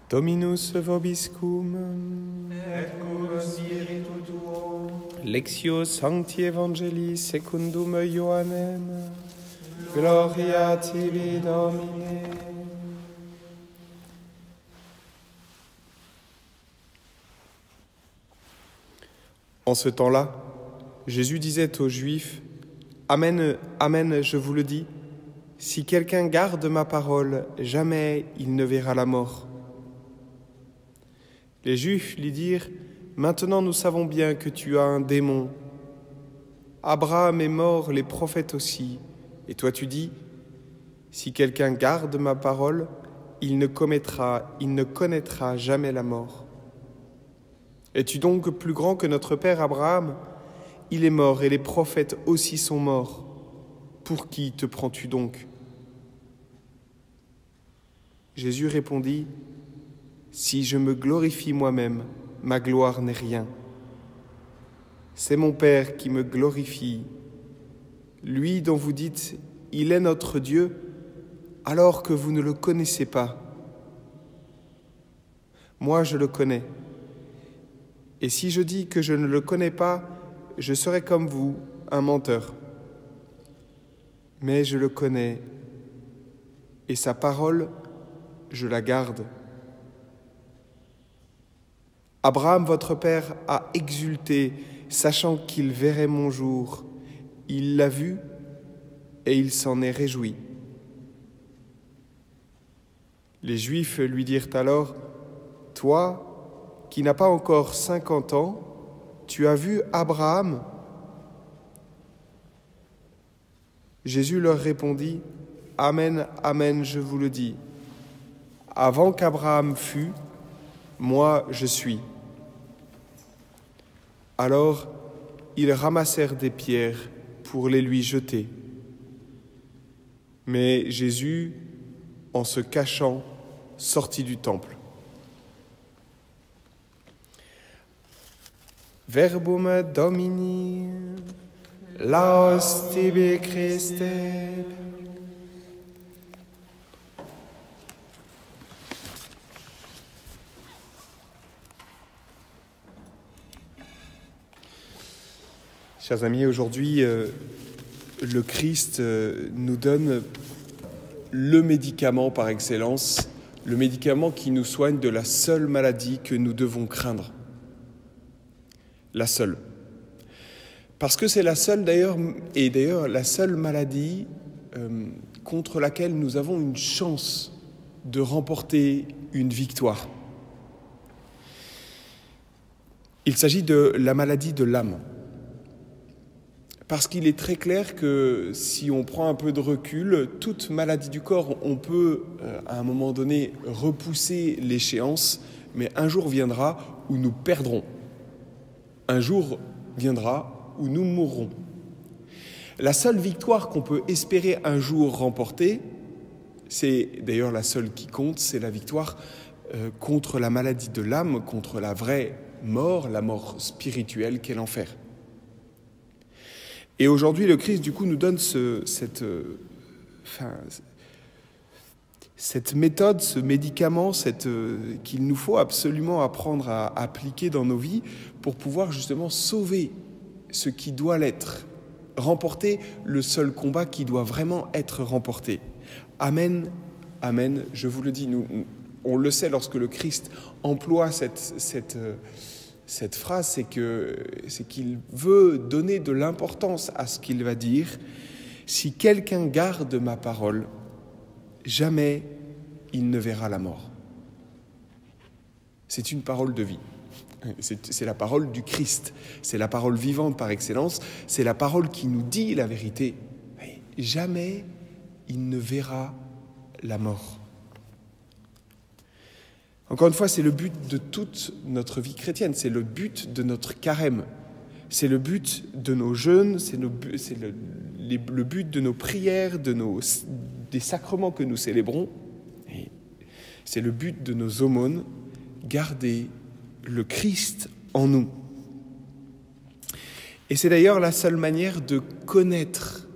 Dominus vobiscum, et cur spiritu tuo, Lectio Sancti Evangelii secundum Ioannem, Gloria tibi Domine. En ce temps-là, Jésus disait aux Juifs, « Amen, Amen, je vous le dis, si quelqu'un garde ma parole, jamais il ne verra la mort. » Les Juifs lui dirent, « Maintenant nous savons bien que tu as un démon. Abraham est mort, les prophètes aussi. Et toi tu dis, si quelqu'un garde ma parole, il ne connaîtra jamais la mort. Es-tu donc plus grand que notre père Abraham? Il est mort et les prophètes aussi sont morts. Pour qui te prends-tu donc ?» Jésus répondit, « Si je me glorifie moi-même, ma gloire n'est rien. C'est mon Père qui me glorifie, lui dont vous dites, il est notre Dieu, alors que vous ne le connaissez pas. Moi, je le connais. Et si je dis que je ne le connais pas, je serai comme vous, un menteur. Mais je le connais, et sa parole, je la garde. Abraham, votre père, a exulté, sachant qu'il verrait mon jour. Il l'a vu, et il s'en est réjoui. » Les Juifs lui dirent alors, « Toi, qui n'as pas encore 50 ans, tu as vu Abraham ?» Jésus leur répondit, « Amen, Amen, je vous le dis. Avant qu'Abraham fût, moi je suis. » Alors, ils ramassèrent des pierres pour les lui jeter. Mais Jésus, en se cachant, sortit du temple. Verbum Domini, laus tibi Christe. Chers amis, aujourd'hui, le Christ nous donne le médicament par excellence, le médicament qui nous soigne de la seule maladie que nous devons craindre. La seule. Parce que c'est la seule d'ailleurs, et d'ailleurs la seule maladie contre laquelle nous avons une chance de remporter une victoire. Il s'agit de la maladie de l'âme. Parce qu'il est très clair que si on prend un peu de recul, toute maladie du corps, on peut à un moment donné repousser l'échéance, mais un jour viendra où nous perdrons. Un jour viendra où nous mourrons. La seule victoire qu'on peut espérer un jour remporter, c'est d'ailleurs la seule qui compte, c'est la victoire contre la maladie de l'âme, contre la vraie mort, la mort spirituelle qu'est l'enfer. Et aujourd'hui, le Christ, du coup, nous donne cette méthode, ce médicament, qu'il nous faut absolument apprendre à appliquer dans nos vies pour pouvoir justement sauver ce qui doit l'être, remporter le seul combat qui doit vraiment être remporté. Amen, Amen, je vous le dis, on le sait lorsque le Christ emploie cette phrase, c'est qu'il veut donner de l'importance à ce qu'il va dire. Si quelqu'un garde ma parole, jamais il ne verra la mort. C'est une parole de vie. C'est la parole du Christ. C'est la parole vivante par excellence. C'est la parole qui nous dit la vérité. Jamais il ne verra la mort. Encore une fois, c'est le but de toute notre vie chrétienne, c'est le but de notre carême, c'est le but de nos jeûnes, c'est le but de nos prières, des sacrements que nous célébrons, et c'est le but de nos aumônes, garder le Christ en nous. Et c'est d'ailleurs la seule manière de connaître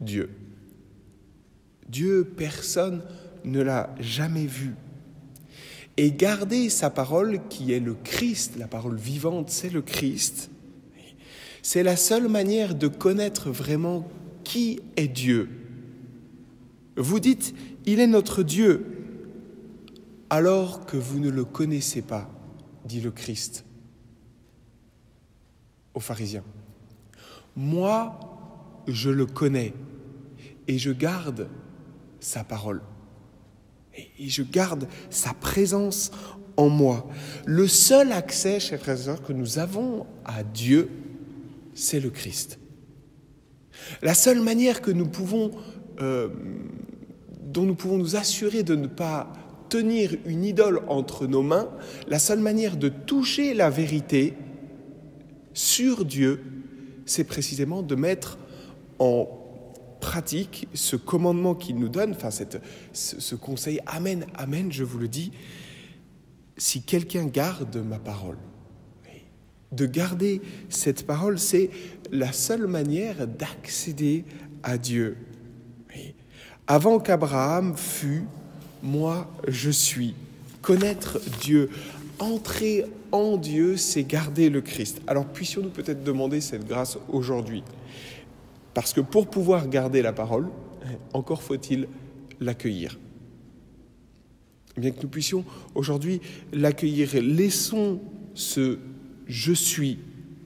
Dieu. Dieu, personne ne l'a jamais vu. et garder sa parole qui est le Christ, la parole vivante, c'est le Christ. C'est la seule manière de connaître vraiment qui est Dieu. Vous dites, il est notre Dieu, alors que vous ne le connaissez pas, dit le Christ aux pharisiens. Moi, je le connais et je garde sa parole. Et je garde sa présence en moi. Le seul accès, chers frères et sœurs, que nous avons à Dieu, c'est le Christ. La seule manière que nous pouvons, dont nous pouvons nous assurer de ne pas tenir une idole entre nos mains, la seule manière de toucher la vérité sur Dieu, c'est précisément de mettre en pratique ce commandement qu'il nous donne, enfin ce conseil, amen, amen, je vous le dis, si quelqu'un garde ma parole. De garder cette parole, c'est la seule manière d'accéder à Dieu. Avant qu'Abraham fût, moi je suis. Connaître Dieu, entrer en Dieu, c'est garder le Christ. Alors puissions-nous peut-être demander cette grâce aujourd'hui. Parce que pour pouvoir garder la parole, encore faut-il l'accueillir. Bien que nous puissions aujourd'hui l'accueillir, laissons ce « je suis »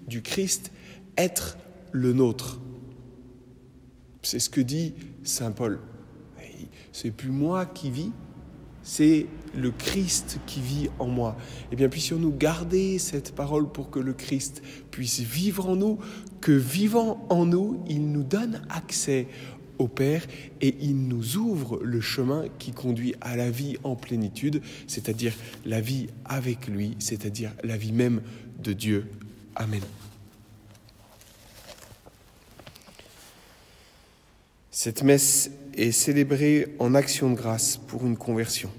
du Christ être le nôtre. C'est ce que dit saint Paul. C'est plus moi qui vis, c'est le Christ qui vit en moi. Eh bien, puissions-nous garder cette parole pour que le Christ puisse vivre en nous, que vivant en nous, il nous donne accès au Père et il nous ouvre le chemin qui conduit à la vie en plénitude, c'est-à-dire la vie avec lui, c'est-à-dire la vie même de Dieu. Amen. Cette messe est célébrée en action de grâce pour une conversion.